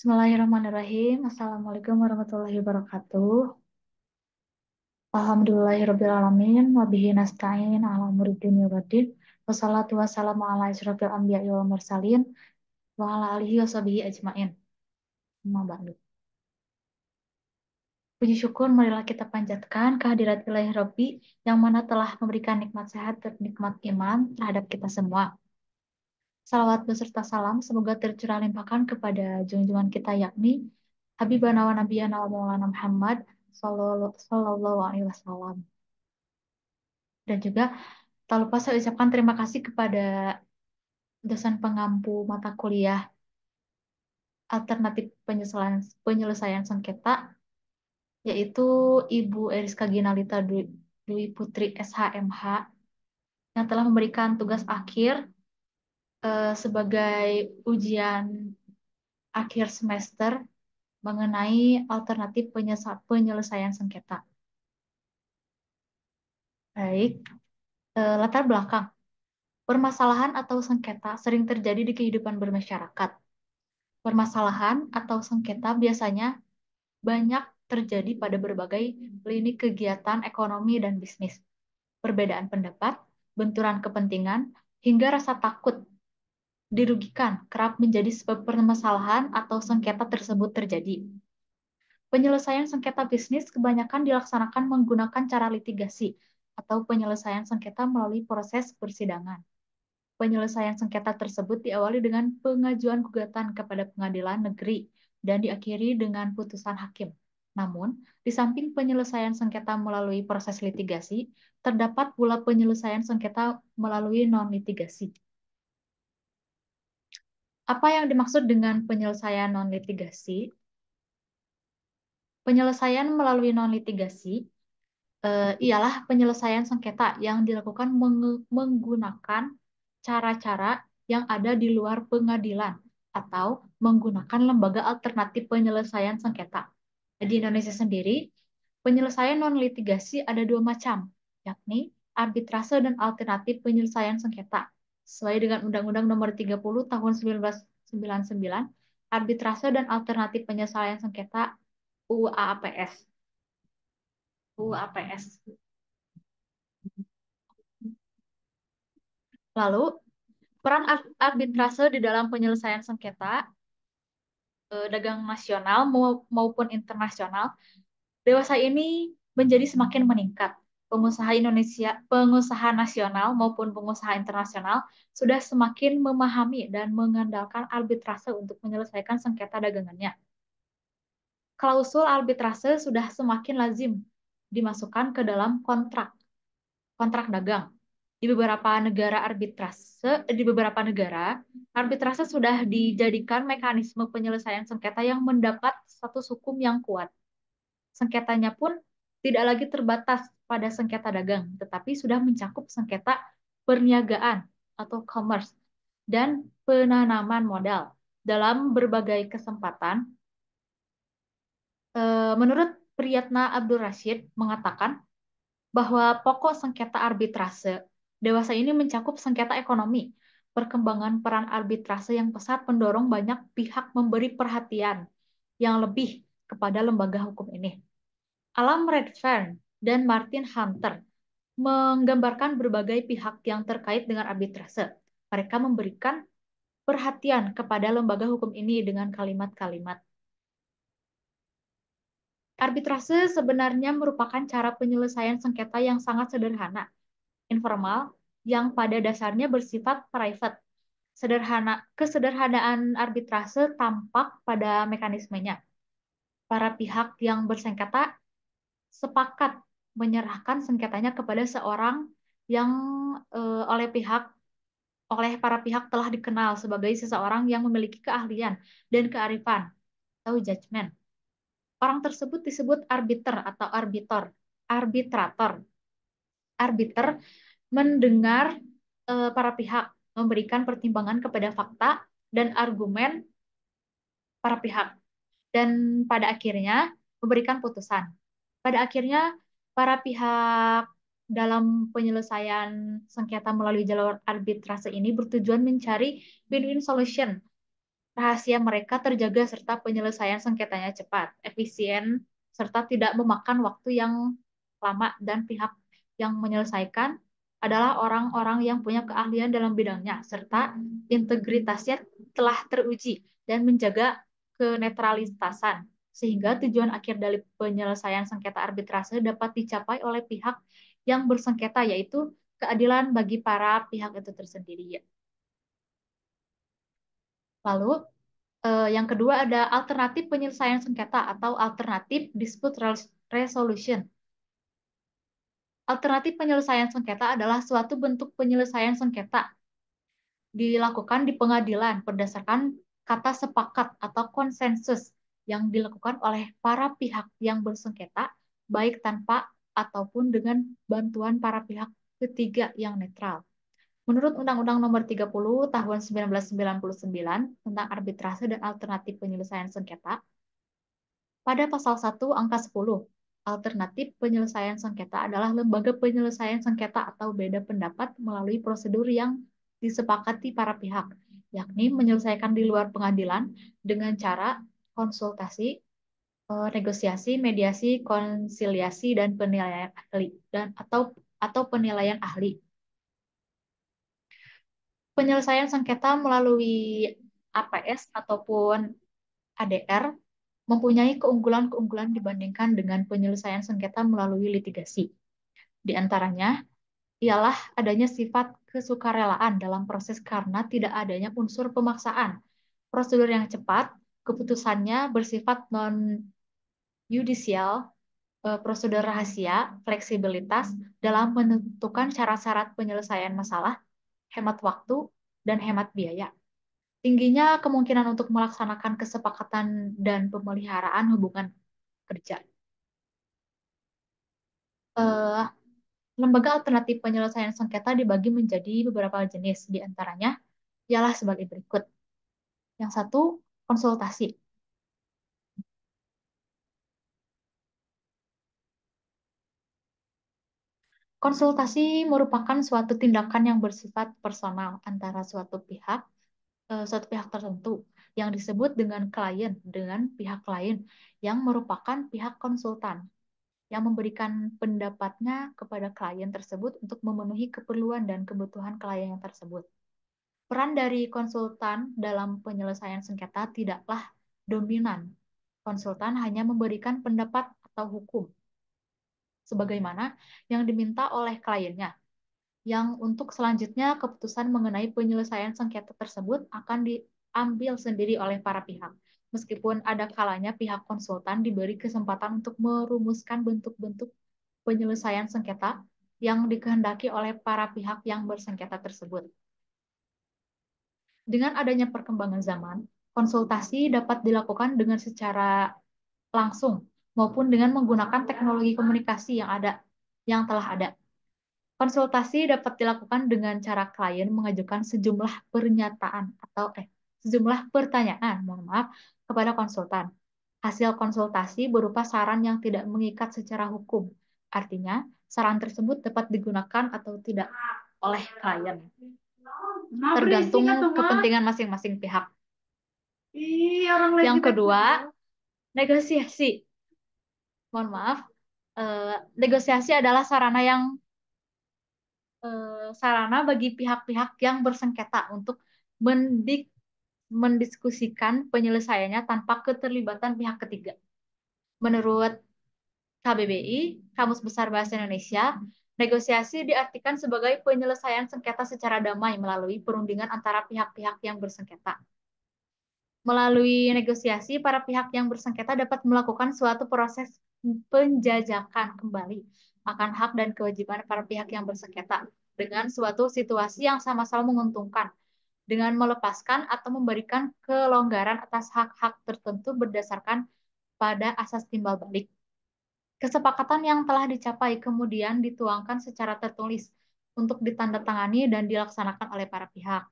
Bismillahirrahmanirrahim. Assalamualaikum warahmatullahi wabarakatuh. Alhamdulillahirrabbilalamin. Wabihi nasta'in ala umuri dunya waddin. Wassalatu wassalamu ala asyrafil anbiya'i wal mursalin. Wa ala alihi wa sahbihi ajmain. Amma ba'du. Puji syukur marilah kita panjatkan kehadirat Ilahi Rabbi yang mana telah memberikan nikmat sehat dan nikmat iman terhadap kita semua. Salawat beserta salam semoga tercurah limpahkan kepada junjungan kita yakni Habibana wa Nabiyana wa Maulana Muhammad Sallallahu Alaihi Wasallam. Dan juga tak lupa saya ucapkan terima kasih kepada dosen pengampu mata kuliah alternatif penyelesaian sengketa, yaitu Ibu Eriska Ginalita Dwi Putri SHMH, yang telah memberikan tugas akhir sebagai ujian akhir semester mengenai alternatif penyelesaian sengketa. Baik, latar belakang. Permasalahan atau sengketa sering terjadi di kehidupan bermasyarakat. Permasalahan atau sengketa biasanya banyak terjadi pada berbagai lini kegiatan ekonomi dan bisnis. Perbedaan pendapat, benturan kepentingan, hingga rasa takut dirugikan kerap menjadi sebab permasalahan atau sengketa tersebut terjadi. Penyelesaian sengketa bisnis kebanyakan dilaksanakan menggunakan cara litigasi atau penyelesaian sengketa melalui proses persidangan. Penyelesaian sengketa tersebut diawali dengan pengajuan gugatan kepada pengadilan negeri dan diakhiri dengan putusan hakim. Namun, di samping penyelesaian sengketa melalui proses litigasi, terdapat pula penyelesaian sengketa melalui non-litigasi. Apa yang dimaksud dengan penyelesaian non-litigasi? Penyelesaian melalui non-litigasi ialah penyelesaian sengketa yang dilakukan menggunakan cara-cara yang ada di luar pengadilan atau menggunakan lembaga alternatif penyelesaian sengketa. Di Indonesia sendiri, penyelesaian non-litigasi ada dua macam, yakni arbitrase dan alternatif penyelesaian sengketa. Sesuai dengan Undang-Undang Nomor 30 Tahun 1999, arbitrase dan alternatif penyelesaian sengketa UU APS. UU APS. Lalu, peran arbitrase di dalam penyelesaian sengketa dagang nasional maupun internasional dewasa ini menjadi semakin meningkat. Pengusaha Indonesia, pengusaha nasional maupun pengusaha internasional sudah semakin memahami dan mengandalkan arbitrase untuk menyelesaikan sengketa dagangannya. Klausul arbitrase sudah semakin lazim dimasukkan ke dalam kontrak dagang. Di beberapa negara, arbitrase sudah dijadikan mekanisme penyelesaian sengketa yang mendapat status hukum yang kuat. Sengketanya pun tidak lagi terbatas pada sengketa dagang, tetapi sudah mencakup sengketa perniagaan atau commerce dan penanaman modal. Dalam berbagai kesempatan, menurut Priyatna Abdul Rashid mengatakan bahwa pokok sengketa arbitrase dewasa ini mencakup sengketa ekonomi. Perkembangan peran arbitrase yang pesat mendorong banyak pihak memberi perhatian yang lebih kepada lembaga hukum ini. Alan Redfern dan Martin Hunter menggambarkan berbagai pihak yang terkait dengan arbitrase. Mereka memberikan perhatian kepada lembaga hukum ini dengan kalimat-kalimat. Arbitrase sebenarnya merupakan cara penyelesaian sengketa yang sangat sederhana, informal, yang pada dasarnya bersifat private. Kesederhanaan arbitrase tampak pada mekanismenya. Para pihak yang bersengketa sepakat menyerahkan sengketanya kepada seorang yang oleh para pihak telah dikenal sebagai seseorang yang memiliki keahlian dan kearifan atau judgment. Orang tersebut disebut arbiter atau arbitrator. Arbiter mendengar para pihak, memberikan pertimbangan kepada fakta dan argumen para pihak, dan pada akhirnya memberikan putusan. Pada akhirnya, para pihak dalam penyelesaian sengketa melalui jalur arbitrase ini bertujuan mencari win-win solution rahasia mereka terjaga serta penyelesaian sengketanya cepat, efisien, serta tidak memakan waktu yang lama dan pihak yang menyelesaikan adalah orang-orang yang punya keahlian dalam bidangnya serta integritasnya telah teruji dan menjaga kenetralitasan sehingga tujuan akhir dari penyelesaian sengketa arbitrase dapat dicapai oleh pihak yang bersengketa yaitu keadilan bagi para pihak itu tersendiri. Lalu yang kedua ada alternatif penyelesaian sengketa atau alternatif dispute resolution. Alternatif penyelesaian sengketa adalah suatu bentuk penyelesaian sengketa dilakukan di pengadilan berdasarkan kata sepakat atau konsensus yang dilakukan oleh para pihak yang bersengketa, baik tanpa ataupun dengan bantuan para pihak ketiga yang netral. Menurut Undang-Undang Nomor 30 Tahun 1999 tentang arbitrase dan alternatif penyelesaian sengketa, pada pasal 1 angka 10, alternatif penyelesaian sengketa adalah lembaga penyelesaian sengketa atau beda pendapat melalui prosedur yang disepakati para pihak, yakni menyelesaikan di luar pengadilan dengan cara konsultasi, negosiasi, mediasi, konsiliasi, dan penilaian ahli atau penilaian ahli. Penyelesaian sengketa melalui APS ataupun ADR mempunyai keunggulan-keunggulan dibandingkan dengan penyelesaian sengketa melalui litigasi. Di antaranya ialah adanya sifat kesukarelaan dalam proses karena tidak adanya unsur pemaksaan, prosedur yang cepat, keputusannya bersifat non-yudisial, prosedur rahasia, fleksibilitas dalam menentukan syarat-syarat penyelesaian masalah, hemat waktu, dan hemat biaya. Tingginya kemungkinan untuk melaksanakan kesepakatan dan pemeliharaan hubungan kerja. Eh, Lembaga alternatif penyelesaian sengketa dibagi menjadi beberapa jenis, di antaranya ialah sebagai berikut. Yang satu, konsultasi. Konsultasi merupakan suatu tindakan yang bersifat personal antara suatu pihak tertentu yang disebut dengan klien dengan pihak lain yang merupakan pihak konsultan yang memberikan pendapatnya kepada klien tersebut untuk memenuhi keperluan dan kebutuhan klien yang tersebut. Peran dari konsultan dalam penyelesaian sengketa tidaklah dominan. Konsultan hanya memberikan pendapat atau hukum, sebagaimana yang diminta oleh kliennya, yang untuk selanjutnya keputusan mengenai penyelesaian sengketa tersebut akan diambil sendiri oleh para pihak. Meskipun ada kalanya pihak konsultan diberi kesempatan untuk merumuskan bentuk-bentuk penyelesaian sengketa yang dikehendaki oleh para pihak yang bersengketa tersebut. Dengan adanya perkembangan zaman, konsultasi dapat dilakukan dengan secara langsung maupun dengan menggunakan teknologi komunikasi yang telah ada. Konsultasi dapat dilakukan dengan cara klien mengajukan sejumlah pernyataan sejumlah pertanyaan, mohon maaf, kepada konsultan. Hasil konsultasi berupa saran yang tidak mengikat secara hukum. Artinya, saran tersebut dapat digunakan atau tidak oleh klien, tergantung kepentingan masing-masing pihak. Yang kedua, negosiasi. Mohon maaf, negosiasi adalah sarana bagi pihak-pihak yang bersengketa untuk mendiskusikan penyelesaiannya tanpa keterlibatan pihak ketiga. Menurut KBBI, Kamus Besar Bahasa Indonesia, negosiasi diartikan sebagai penyelesaian sengketa secara damai melalui perundingan antara pihak-pihak yang bersengketa. Melalui negosiasi, para pihak yang bersengketa dapat melakukan suatu proses penjajakan kembali akan hak dan kewajiban para pihak yang bersengketa dengan suatu situasi yang sama-sama menguntungkan, dengan melepaskan atau memberikan kelonggaran atas hak-hak tertentu berdasarkan pada asas timbal balik. Kesepakatan yang telah dicapai kemudian dituangkan secara tertulis untuk ditandatangani dan dilaksanakan oleh para pihak.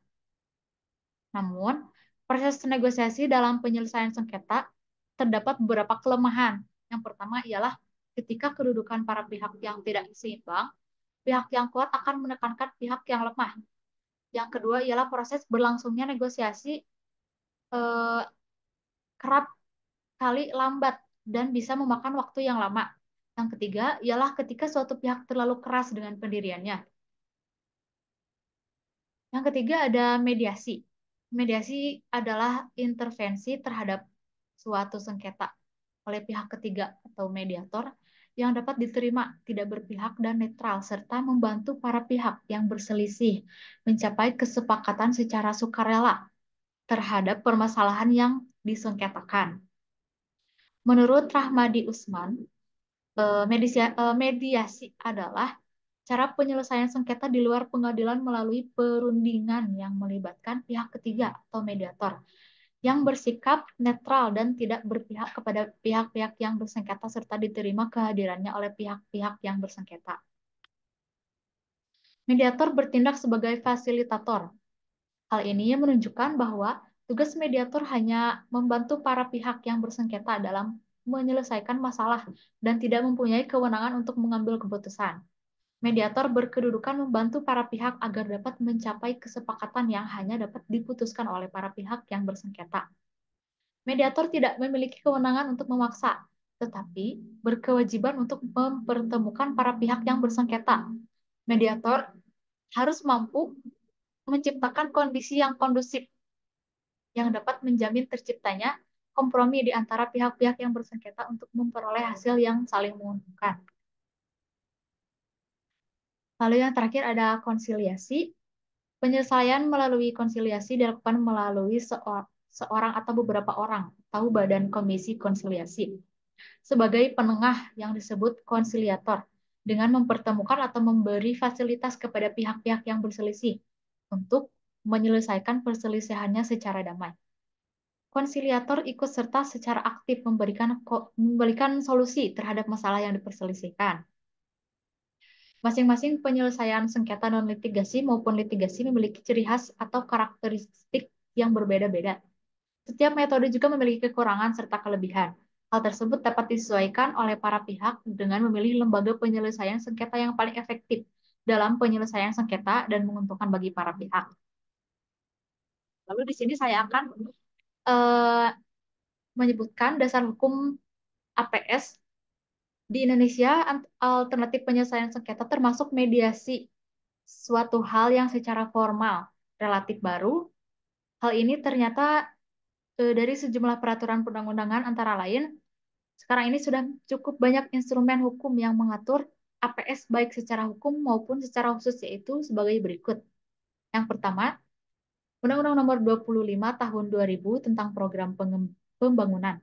Namun, proses negosiasi dalam penyelesaian sengketa terdapat beberapa kelemahan. Yang pertama ialah ketika kedudukan para pihak yang tidak seimbang, pihak yang kuat akan menekankan pihak yang lemah. Yang kedua ialah proses berlangsungnya negosiasi eh, kerap kali lambat dan bisa memakan waktu yang lama. Yang ketiga ialah ketika suatu pihak terlalu keras dengan pendiriannya. Yang ketiga ada mediasi. Mediasi adalah intervensi terhadap suatu sengketa oleh pihak ketiga atau mediator yang dapat diterima, tidak berpihak dan netral, serta membantu para pihak yang berselisih mencapai kesepakatan secara sukarela terhadap permasalahan yang disengketakan. Menurut Rahmadi Usman, mediasi adalah cara penyelesaian sengketa di luar pengadilan melalui perundingan yang melibatkan pihak ketiga atau mediator yang bersikap netral dan tidak berpihak kepada pihak-pihak yang bersengketa serta diterima kehadirannya oleh pihak-pihak yang bersengketa. Mediator bertindak sebagai fasilitator. Hal ini menunjukkan bahwa tugas mediator hanya membantu para pihak yang bersengketa dalam menyelesaikan masalah dan tidak mempunyai kewenangan untuk mengambil keputusan. Mediator berkedudukan membantu para pihak agar dapat mencapai kesepakatan yang hanya dapat diputuskan oleh para pihak yang bersengketa. Mediator tidak memiliki kewenangan untuk memaksa, tetapi berkewajiban untuk mempertemukan para pihak yang bersengketa. Mediator harus mampu menciptakan kondisi yang kondusif yang dapat menjamin terciptanya kompromi di antara pihak-pihak yang bersengketa untuk memperoleh hasil yang saling menguntungkan. Lalu yang terakhir ada konsiliasi. Penyelesaian melalui konsiliasi dilakukan melalui seorang atau beberapa orang atau badan komisi konsiliasi sebagai penengah yang disebut konsiliator dengan mempertemukan atau memberi fasilitas kepada pihak-pihak yang berselisih untuk menyelesaikan perselisihannya secara damai. Konsiliator ikut serta secara aktif memberikan solusi terhadap masalah yang diperselisihkan. Masing-masing penyelesaian sengketa non-litigasi maupun litigasi memiliki ciri khas atau karakteristik yang berbeda-beda. Setiap metode juga memiliki kekurangan serta kelebihan. Hal tersebut dapat disesuaikan oleh para pihak dengan memilih lembaga penyelesaian sengketa yang paling efektif dalam penyelesaian sengketa dan menguntungkan bagi para pihak. Lalu di sini saya akan eh, menyebutkan dasar hukum APS di Indonesia. Alternatif penyelesaian sengketa termasuk mediasi, suatu hal yang secara formal relatif baru. Hal ini ternyata dari sejumlah peraturan perundang-undangan antara lain, sekarang ini sudah cukup banyak instrumen hukum yang mengatur APS baik secara hukum maupun secara khusus, yaitu sebagai berikut. Yang pertama, Undang-Undang Nomor 25 Tahun 2000 tentang Program Pembangunan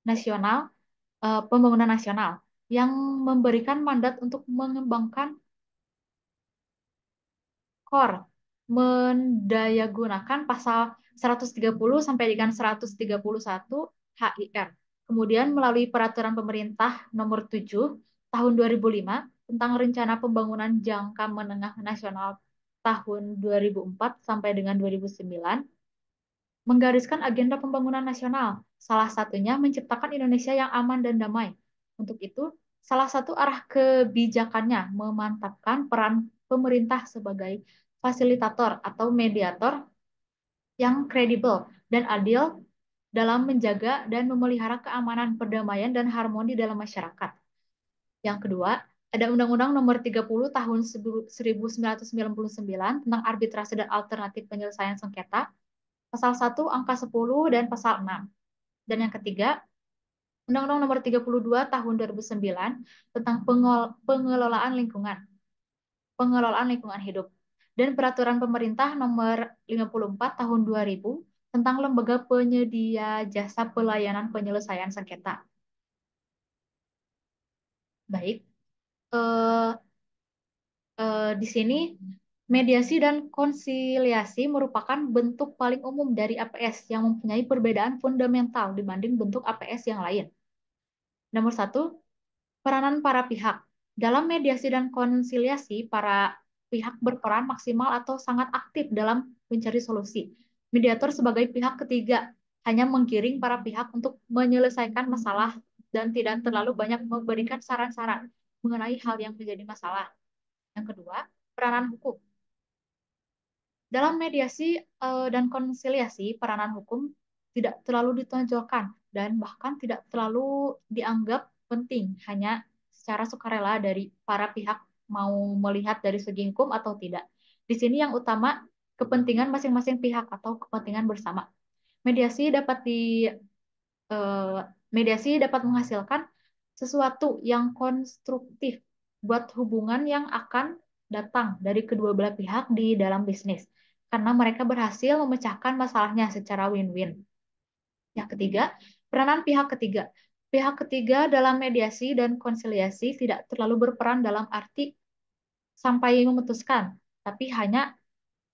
Nasional, Pembangunan Nasional yang memberikan mandat untuk mengembangkan KOR, mendayagunakan pasal 130 sampai dengan 131 HIR. Kemudian melalui peraturan pemerintah nomor 7 tahun 2005 tentang rencana pembangunan jangka menengah nasional tahun 2004 sampai dengan 2009 menggariskan agenda pembangunan nasional, salah satunya menciptakan Indonesia yang aman dan damai. Untuk itu, salah satu arah kebijakannya memantapkan peran pemerintah sebagai fasilitator atau mediator yang kredibel dan adil dalam menjaga dan memelihara keamanan, perdamaian, dan harmoni dalam masyarakat. Yang kedua, ada Undang-Undang Nomor 30 Tahun 1999 tentang arbitrase dan alternatif penyelesaian sengketa pasal 1 angka 10 dan pasal 6. Dan yang ketiga, Undang-Undang Nomor 32 Tahun 2009 tentang pengelolaan lingkungan hidup dan Peraturan Pemerintah Nomor 54 Tahun 2000 tentang lembaga penyedia jasa pelayanan penyelesaian sengketa. Baik, eh, di sini mediasi dan konsiliasi merupakan bentuk paling umum dari APS yang mempunyai perbedaan fundamental dibanding bentuk APS yang lain. Nomor satu, peranan para pihak. Dalam mediasi dan konsiliasi, para pihak berperan maksimal atau sangat aktif dalam mencari solusi. Mediator sebagai pihak ketiga hanya menggiring para pihak untuk menyelesaikan masalah dan tidak terlalu banyak memberikan saran-saran mengenai hal yang menjadi masalah. Yang kedua, peranan hukum. Dalam mediasi dan konsiliasi, peranan hukum tidak terlalu ditonjolkan dan bahkan tidak terlalu dianggap penting, hanya secara sukarela dari para pihak mau melihat dari segi hukum atau tidak. Di sini yang utama kepentingan masing-masing pihak atau kepentingan bersama. Mediasi dapat di eh, mediasi dapat menghasilkan sesuatu yang konstruktif buat hubungan yang akan datang dari kedua belah pihak di dalam bisnis karena mereka berhasil memecahkan masalahnya secara win-win. Yang ketiga, peranan pihak ketiga. Pihak ketiga dalam mediasi dan konsiliasi tidak terlalu berperan dalam arti sampai memutuskan, tapi hanya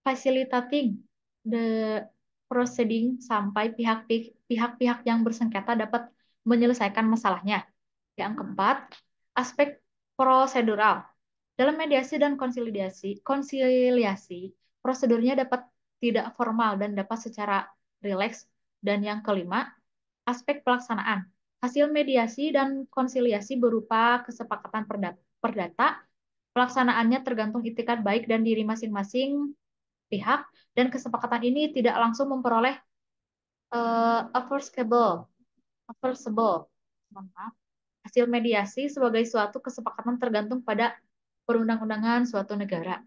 facilitating the proceeding sampai pihak-pihak yang bersengketa dapat menyelesaikan masalahnya. Yang keempat, aspek prosedural. Dalam mediasi dan konsiliasi, prosedurnya dapat tidak formal dan dapat secara rileks. Dan yang kelima, aspek pelaksanaan. Hasil mediasi dan konsiliasi berupa kesepakatan perdata. Pelaksanaannya tergantung itikat baik dan diri masing-masing pihak, dan kesepakatan ini tidak langsung memperoleh enforceable, enforceable, maaf, hasil mediasi sebagai suatu kesepakatan tergantung pada perundang-undangan suatu negara.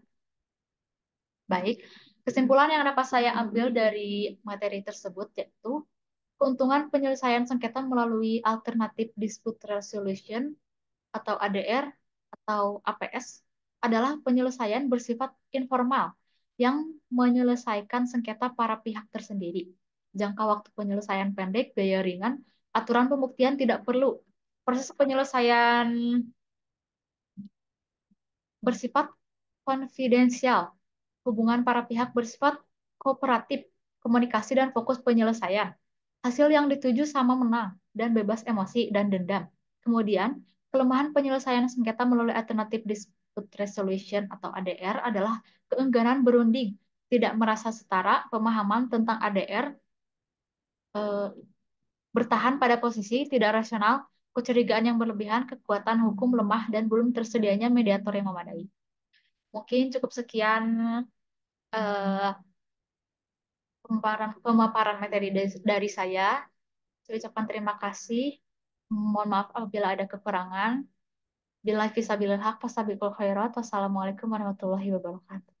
Baik, kesimpulan yang dapat saya ambil dari materi tersebut yaitu keuntungan penyelesaian sengketa melalui alternatif dispute resolution atau ADR atau APS adalah penyelesaian bersifat informal yang menyelesaikan sengketa para pihak tersendiri. Jangka waktu penyelesaian pendek, biaya ringan, aturan pembuktian tidak perlu. Proses penyelesaian bersifat konfidensial. Hubungan para pihak bersifat kooperatif, komunikasi dan fokus penyelesaian. Hasil yang dituju sama menang dan bebas emosi dan dendam. Kemudian, kelemahan penyelesaian sengketa melalui alternatif dispute resolution atau ADR adalah keengganan berunding, tidak merasa setara, pemahaman tentang ADR eh, bertahan pada posisi tidak rasional, kecurigaan yang berlebihan, kekuatan hukum lemah, dan belum tersedianya mediator yang memadai. Mungkin cukup sekian eh, pemaparan materi dari saya. Saya ucapkan terima kasih. Mohon maaf apabila ada kekurangan. Bila fisabilillah haq, fasabiqul khairat. Wassalamualaikum warahmatullahi wabarakatuh.